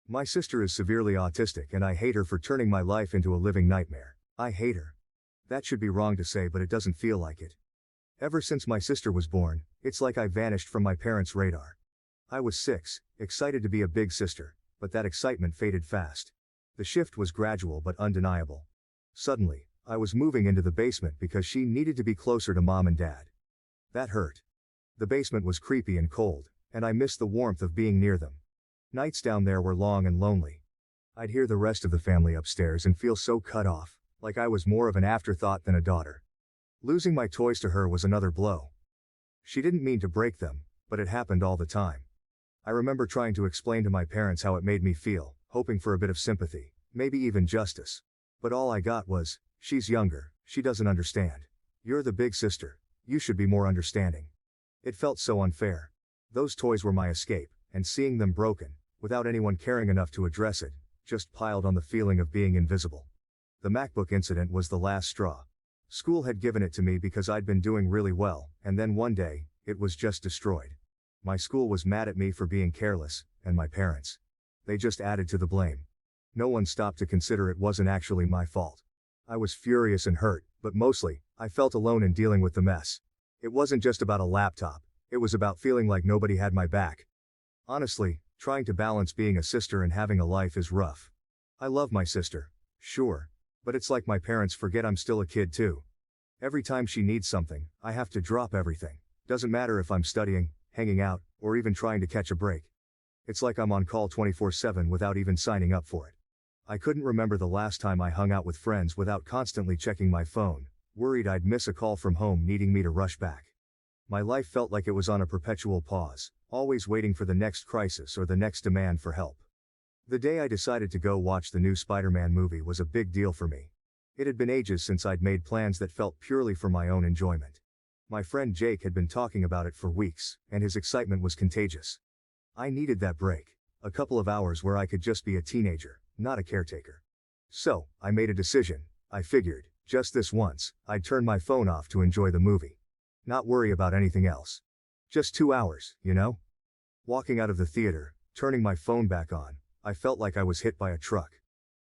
My sister is severely autistic and I hate her for turning my life into a living nightmare. I hate her. That should be wrong to say, but it doesn't feel like it. Ever since my sister was born, it's like I vanished from my parents' radar. I was 6, excited to be a big sister, but that excitement faded fast. The shift was gradual but undeniable. Suddenly, I was moving into the basement because she needed to be closer to mom and dad. That hurt. The basement was creepy and cold, and I missed the warmth of being near them. Nights down there were long and lonely. I'd hear the rest of the family upstairs and feel so cut off, like I was more of an afterthought than a daughter. Losing my toys to her was another blow. She didn't mean to break them, but it happened all the time. I remember trying to explain to my parents how it made me feel, hoping for a bit of sympathy, maybe even justice. But all I got was, "She's younger, she doesn't understand. You're the big sister, you should be more understanding." It felt so unfair. Those toys were my escape, and seeing them broken, without anyone caring enough to address it, just piled on the feeling of being invisible. The MacBook incident was the last straw. School had given it to me because I'd been doing really well, and then one day, it was just destroyed. My school was mad at me for being careless, and my parents. They just added to the blame. No one stopped to consider it wasn't actually my fault. I was furious and hurt, but mostly, I felt alone in dealing with the mess. It wasn't just about a laptop, it was about feeling like nobody had my back. Honestly, trying to balance being a sister and having a life is rough. I love my sister, sure, but it's like my parents forget I'm still a kid too. Every time she needs something, I have to drop everything. Doesn't matter if I'm studying, hanging out, or even trying to catch a break. It's like I'm on call 24/7 without even signing up for it. I couldn't remember the last time I hung out with friends without constantly checking my phone, worried I'd miss a call from home needing me to rush back. My life felt like it was on a perpetual pause, always waiting for the next crisis or the next demand for help. The day I decided to go watch the new Spider-Man movie was a big deal for me. It had been ages since I'd made plans that felt purely for my own enjoyment. My friend Jake had been talking about it for weeks, and his excitement was contagious. I needed that break, a couple of hours where I could just be a teenager, not a caretaker. So, I made a decision. I figured, just this once, I'd turn my phone off to enjoy the movie. Not worry about anything else. Just 2 hours, you know? Walking out of the theater, turning my phone back on, I felt like I was hit by a truck.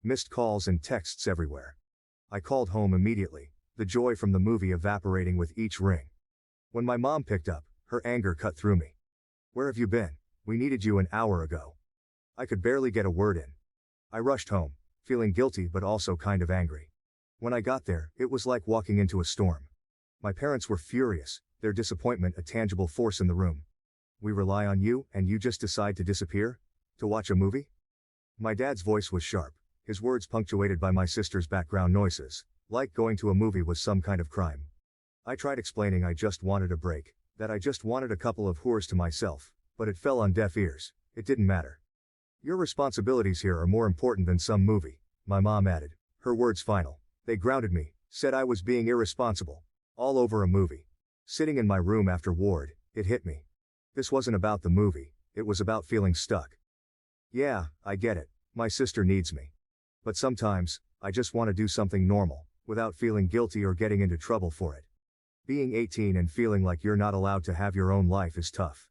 Missed calls and texts everywhere. I called home immediately, the joy from the movie evaporating with each ring. When my mom picked up, her anger cut through me. "Where have you been? We needed you an hour ago." I could barely get a word in. I rushed home, feeling guilty but also kind of angry. When I got there, it was like walking into a storm. My parents were furious, their disappointment a tangible force in the room. "We rely on you, and you just decide to disappear? To watch a movie?" My dad's voice was sharp, his words punctuated by my sister's background noises, like going to a movie was some kind of crime. I tried explaining I just wanted a break, that I just wanted a couple of whores to myself, but it fell on deaf ears. It didn't matter. "Your responsibilities here are more important than some movie," my mom added, her words final. They grounded me, said I was being irresponsible. All over a movie. Sitting in my room after ward, it hit me. This wasn't about the movie, it was about feeling stuck. Yeah, I get it, my sister needs me. But sometimes, I just want to do something normal, without feeling guilty or getting into trouble for it. Being 18 and feeling like you're not allowed to have your own life is tough.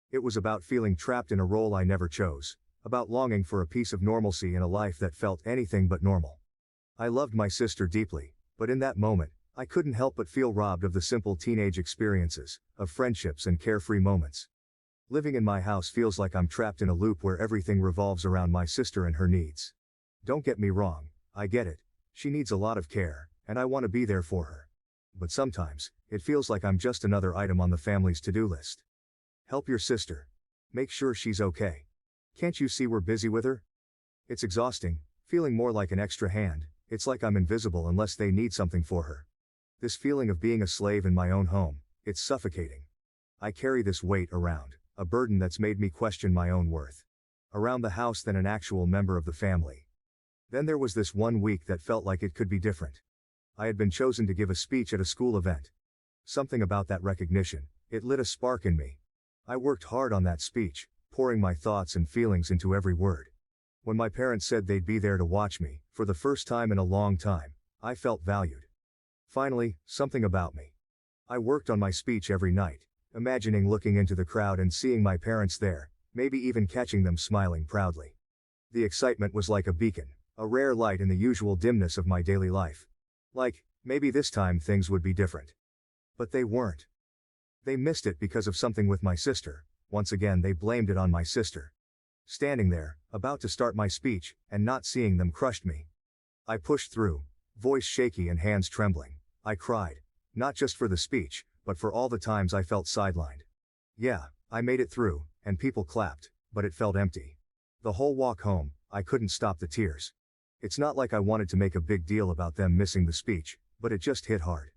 It was about feeling trapped in a role I never chose, about longing for a piece of normalcy in a life that felt anything but normal. I loved my sister deeply, but in that moment, I couldn't help but feel robbed of the simple teenage experiences, of friendships and carefree moments. Living in my house feels like I'm trapped in a loop where everything revolves around my sister and her needs. Don't get me wrong, I get it. She needs a lot of care, and I want to be there for her. But sometimes, it feels like I'm just another item on the family's to-do list. Help your sister. Make sure she's okay. Can't you see we're busy with her? It's exhausting, feeling more like an extra hand. It's like I'm invisible unless they need something for her. This feeling of being a slave in my own home, it's suffocating. I carry this weight around, a burden that's made me question my own worth. Around the house than an actual member of the family. Then there was this one week that felt like it could be different. I had been chosen to give a speech at a school event. Something about that recognition, it lit a spark in me. I worked hard on that speech, pouring my thoughts and feelings into every word. When my parents said they'd be there to watch me, for the first time in a long time, I felt valued. Finally, something about me. I worked on my speech every night, imagining looking into the crowd and seeing my parents there, maybe even catching them smiling proudly. The excitement was like a beacon, a rare light in the usual dimness of my daily life. Like, maybe this time things would be different. But they weren't. They missed it because of something with my sister. Once again they blamed it on my sister. Standing there, about to start my speech, and not seeing them crushed me. I pushed through, voice shaky and hands trembling. I cried. Not just for the speech, but for all the times I felt sidelined. Yeah, I made it through, and people clapped, but it felt empty. The whole walk home, I couldn't stop the tears. It's not like I wanted to make a big deal about them missing the speech, but it just hit hard.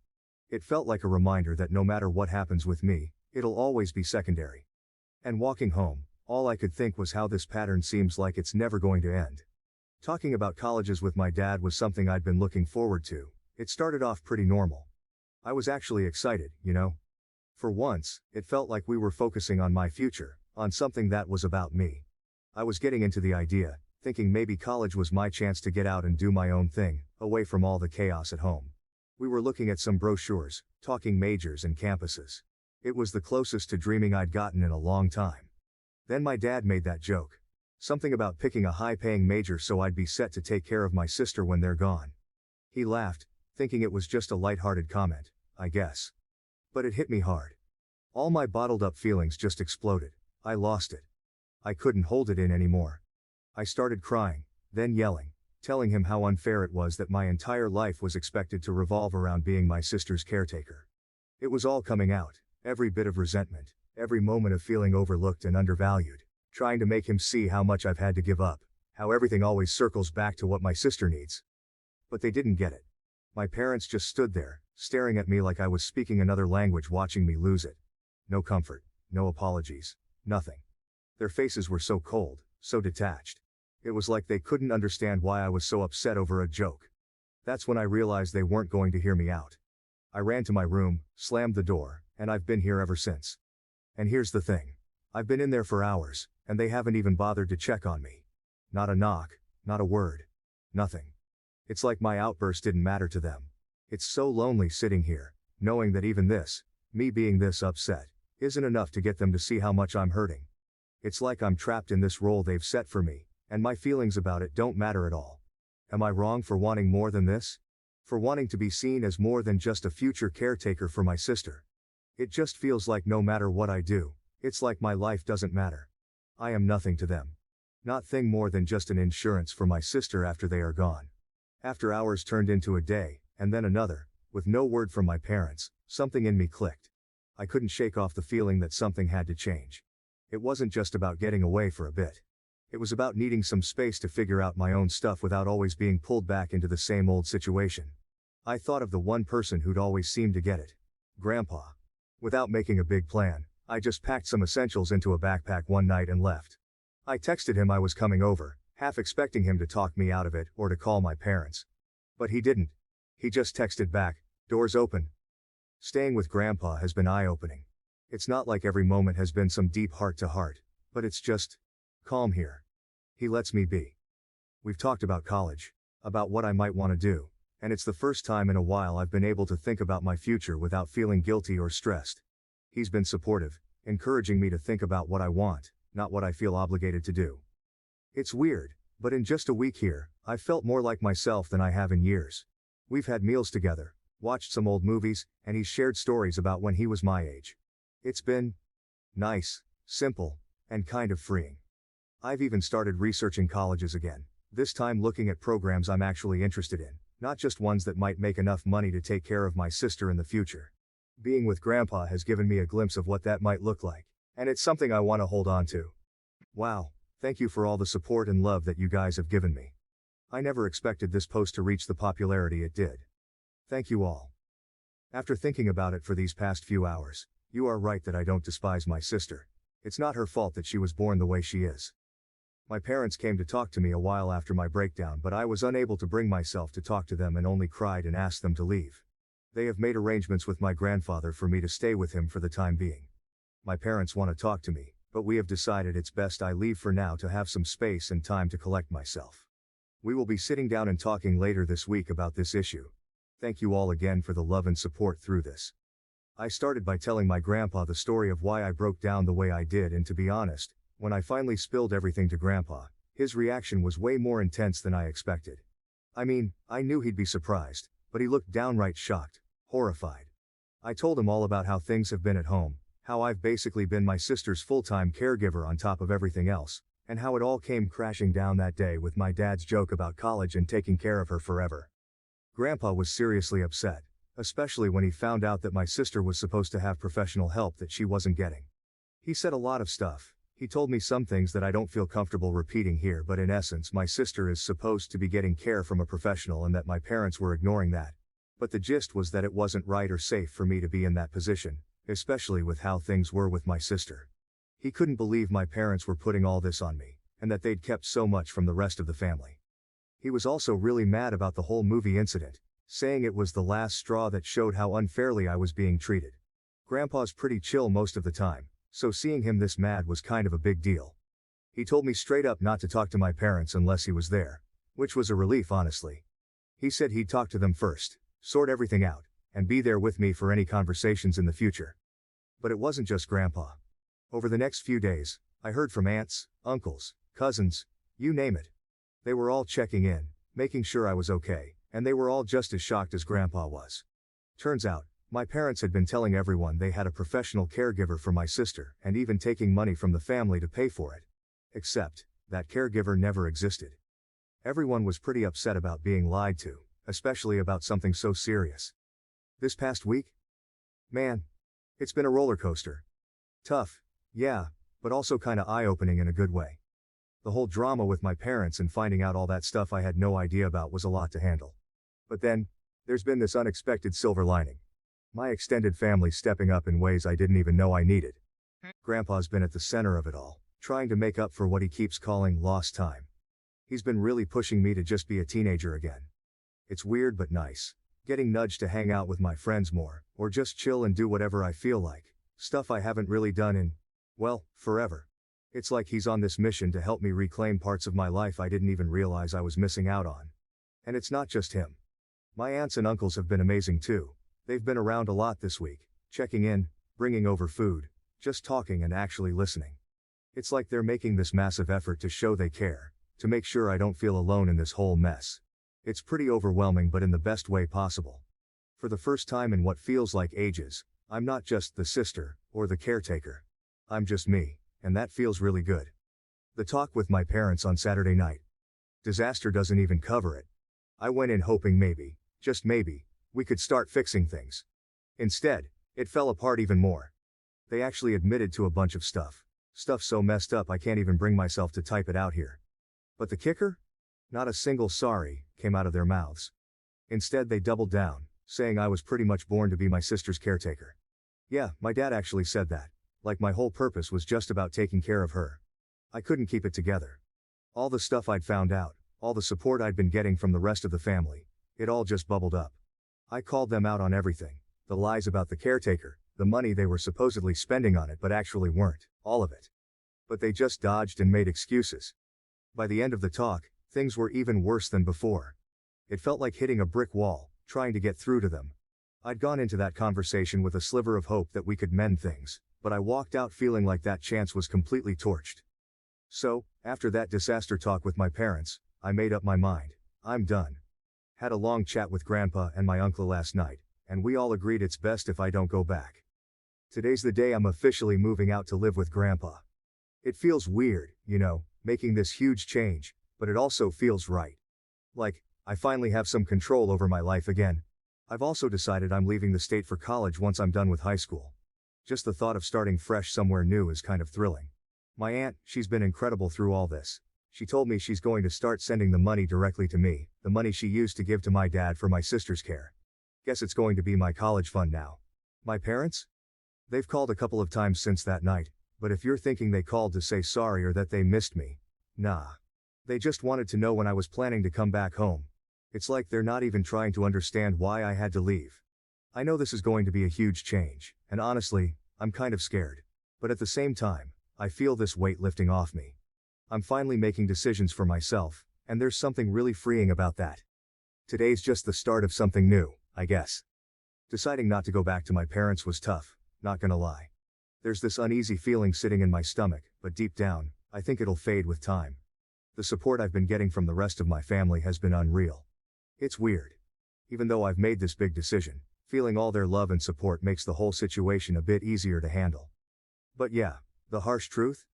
It felt like a reminder that no matter what happens with me, it'll always be secondary. And walking home, all I could think was how this pattern seems like it's never going to end. Talking about colleges with my dad was something I'd been looking forward to. It started off pretty normal. I was actually excited, you know? For once, it felt like we were focusing on my future, on something that was about me. I was getting into the idea, thinking maybe college was my chance to get out and do my own thing, away from all the chaos at home. We were looking at some brochures, talking majors and campuses. It was the closest to dreaming I'd gotten in a long time. Then my dad made that joke. Something about picking a high-paying major so I'd be set to take care of my sister when they're gone. He laughed, thinking it was just a light-hearted comment, I guess. But it hit me hard. All my bottled-up feelings just exploded. I lost it. I couldn't hold it in anymore. I started crying, then yelling, telling him how unfair it was that my entire life was expected to revolve around being my sister's caretaker. It was all coming out, every bit of resentment, every moment of feeling overlooked and undervalued, trying to make him see how much I've had to give up, how everything always circles back to what my sister needs. But they didn't get it. My parents just stood there, staring at me like I was speaking another language, watching me lose it. No comfort, no apologies, nothing. Their faces were so cold, so detached. It was like they couldn't understand why I was so upset over a joke. That's when I realized they weren't going to hear me out. I ran to my room, slammed the door, and I've been here ever since. And here's the thing. I've been in there for hours, and they haven't even bothered to check on me. Not a knock, not a word. Nothing. It's like my outburst didn't matter to them. It's so lonely sitting here, knowing that even this, me being this upset, isn't enough to get them to see how much I'm hurting. It's like I'm trapped in this role they've set for me, and my feelings about it don't matter at all. Am I wrong for wanting more than this? For wanting to be seen as more than just a future caretaker for my sister? It just feels like no matter what I do, it's like my life doesn't matter. I am nothing to them. Nothing more than just an insurance for my sister after they are gone. After hours turned into a day, and then another, with no word from my parents, something in me clicked. I couldn't shake off the feeling that something had to change. It wasn't just about getting away for a bit. It was about needing some space to figure out my own stuff without always being pulled back into the same old situation. I thought of the one person who'd always seemed to get it. Grandpa. Without making a big plan, I just packed some essentials into a backpack one night and left. I texted him I was coming over, half expecting him to talk me out of it or to call my parents. But he didn't. He just texted back, "Doors open." Staying with Grandpa has been eye-opening. It's not like every moment has been some deep heart-to-heart, but it's just calm here. He lets me be. We've talked about college, about what I might want to do, and it's the first time in a while I've been able to think about my future without feeling guilty or stressed. He's been supportive, encouraging me to think about what I want, not what I feel obligated to do. It's weird, but in just a week here, I've felt more like myself than I have in years. We've had meals together, watched some old movies, and he's shared stories about when he was my age. It's been nice, simple, and kind of freeing. I've even started researching colleges again, this time looking at programs I'm actually interested in, not just ones that might make enough money to take care of my sister in the future. Being with Grandpa has given me a glimpse of what that might look like, and it's something I want to hold on to. Wow, thank you for all the support and love that you guys have given me. I never expected this post to reach the popularity it did. Thank you all. After thinking about it for these past few hours, you are right that I don't despise my sister. It's not her fault that she was born the way she is. My parents came to talk to me a while after my breakdown, but I was unable to bring myself to talk to them and only cried and asked them to leave. They have made arrangements with my grandfather for me to stay with him for the time being. My parents want to talk to me, but we have decided it's best I leave for now to have some space and time to collect myself. We will be sitting down and talking later this week about this issue. Thank you all again for the love and support through this. I started by telling my grandpa the story of why I broke down the way I did, and to be honest, when I finally spilled everything to Grandpa, His reaction was way more intense than I expected. I mean, I knew he'd be surprised, but he looked downright shocked, horrified. I told him all about how things have been at home, how I've basically been my sister's full-time caregiver on top of everything else, and how it all came crashing down that day with my dad's joke about college and taking care of her forever. Grandpa was seriously upset, especially when he found out that my sister was supposed to have professional help that she wasn't getting. He said a lot of stuff. He told me some things that I don't feel comfortable repeating here, but in essence my sister is supposed to be getting care from a professional and that my parents were ignoring that. But the gist was that it wasn't right or safe for me to be in that position, especially with how things were with my sister. He couldn't believe my parents were putting all this on me, and that they'd kept so much from the rest of the family. He was also really mad about the whole movie incident, saying it was the last straw that showed how unfairly I was being treated. Grandpa's pretty chill most of the time, so seeing him this mad was kind of a big deal. He told me straight up not to talk to my parents unless he was there, which was a relief honestly. He said he'd talk to them first, sort everything out, and be there with me for any conversations in the future. But it wasn't just Grandpa. Over the next few days, I heard from aunts, uncles, cousins, you name it. They were all checking in, making sure I was okay, and they were all just as shocked as Grandpa was. Turns out, my parents had been telling everyone they had a professional caregiver for my sister and even taking money from the family to pay for it. Except, that caregiver never existed. Everyone was pretty upset about being lied to, especially about something so serious. This past week? Man, it's been a roller coaster. Tough, yeah, but also kinda eye-opening in a good way. The whole drama with my parents and finding out all that stuff I had no idea about was a lot to handle. But then, there's been this unexpected silver lining. My extended family stepping up in ways I didn't even know I needed. Grandpa's been at the center of it all, trying to make up for what he keeps calling lost time. He's been really pushing me to just be a teenager again. It's weird but nice, getting nudged to hang out with my friends more, or just chill and do whatever I feel like, stuff I haven't really done in, well, forever. It's like he's on this mission to help me reclaim parts of my life I didn't even realize I was missing out on. And it's not just him. My aunts and uncles have been amazing too. They've been around a lot this week, checking in, bringing over food, just talking and actually listening. It's like they're making this massive effort to show they care, to make sure I don't feel alone in this whole mess. It's pretty overwhelming but in the best way possible. For the first time in what feels like ages, I'm not just the sister, or the caretaker. I'm just me, and that feels really good. The talk with my parents on Saturday night. Disaster doesn't even cover it. I went in hoping maybe, just maybe, we could start fixing things. Instead, it fell apart even more. They actually admitted to a bunch of stuff so messed up I can't even bring myself to type it out here. But the kicker? Not a single sorry came out of their mouths. Instead they doubled down, saying I was pretty much born to be my sister's caretaker. Yeah, my dad actually said that, like my whole purpose was just about taking care of her. I couldn't keep it together. All the stuff I'd found out, all the support I'd been getting from the rest of the family, it all just bubbled up. I called them out on everything, the lies about the caretaker, the money they were supposedly spending on it but actually weren't, all of it. But they just dodged and made excuses. By the end of the talk, things were even worse than before. It felt like hitting a brick wall, trying to get through to them. I'd gone into that conversation with a sliver of hope that we could mend things, but I walked out feeling like that chance was completely torched. So, after that disaster talk with my parents, I made up my mind. I'm done. Had a long chat with Grandpa and my uncle last night, and we all agreed it's best if I don't go back. Today's the day I'm officially moving out to live with Grandpa. It feels weird, you know, making this huge change, but it also feels right. Like, I finally have some control over my life again. I've also decided I'm leaving the state for college once I'm done with high school. Just the thought of starting fresh somewhere new is kind of thrilling. My aunt, she's been incredible through all this. She told me she's going to start sending the money directly to me, the money she used to give to my dad for my sister's care. Guess it's going to be my college fund now. My parents? They've called a couple of times since that night, but if you're thinking they called to say sorry or that they missed me, nah. They just wanted to know when I was planning to come back home. It's like they're not even trying to understand why I had to leave. I know this is going to be a huge change, and honestly, I'm kind of scared. But at the same time, I feel this weight lifting off me. I'm finally making decisions for myself, and there's something really freeing about that. Today's just the start of something new, I guess. Deciding not to go back to my parents was tough, not gonna lie. There's this uneasy feeling sitting in my stomach, but deep down, I think it'll fade with time. The support I've been getting from the rest of my family has been unreal. It's weird. Even though I've made this big decision, feeling all their love and support makes the whole situation a bit easier to handle. But yeah, the harsh truth?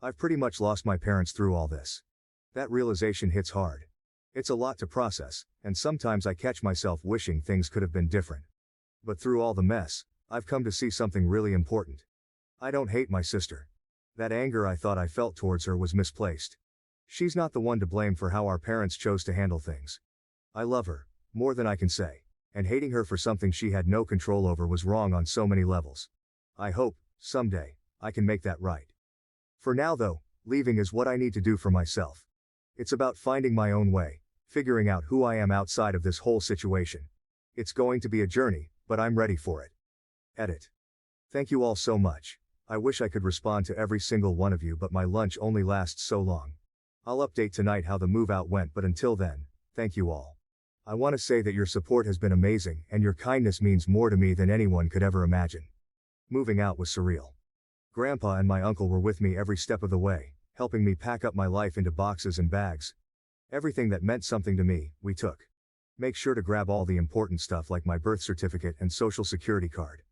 I've pretty much lost my parents through all this. That realization hits hard. It's a lot to process, and sometimes I catch myself wishing things could have been different. But through all the mess, I've come to see something really important. I don't hate my sister. That anger I thought I felt towards her was misplaced. She's not the one to blame for how our parents chose to handle things. I love her, more than I can say, and hating her for something she had no control over was wrong on so many levels. I hope, someday, I can make that right. For now though, leaving is what I need to do for myself. It's about finding my own way, figuring out who I am outside of this whole situation. It's going to be a journey, but I'm ready for it. Edit. Thank you all so much. I wish I could respond to every single one of you, but my lunch only lasts so long. I'll update tonight how the move out went, but until then, thank you all. I want to say that your support has been amazing, and your kindness means more to me than anyone could ever imagine. Moving out was surreal. Grandpa and my uncle were with me every step of the way, helping me pack up my life into boxes and bags. Everything that meant something to me, we took. Make sure to grab all the important stuff like my birth certificate and social security card.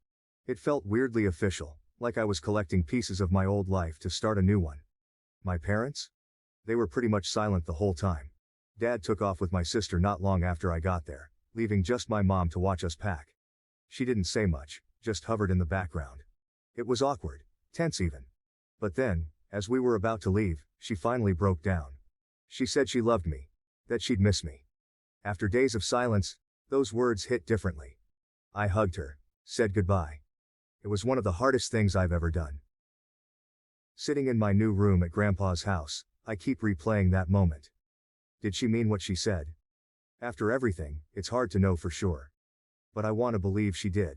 It felt weirdly official, like I was collecting pieces of my old life to start a new one. My parents? They were pretty much silent the whole time. Dad took off with my sister not long after I got there, leaving just my mom to watch us pack. She didn't say much, just hovered in the background. It was awkward, tense even. But then, as we were about to leave, she finally broke down. She said she loved me, that she'd miss me. After days of silence, those words hit differently. I hugged her, said goodbye. It was one of the hardest things I've ever done. Sitting in my new room at Grandpa's house, I keep replaying that moment. Did she mean what she said? After everything, it's hard to know for sure. But I want to believe she did.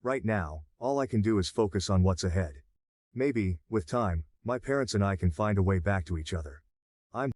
Right now, all I can do is focus on what's ahead. Maybe, with time, my parents and I can find a way back to each other. I'm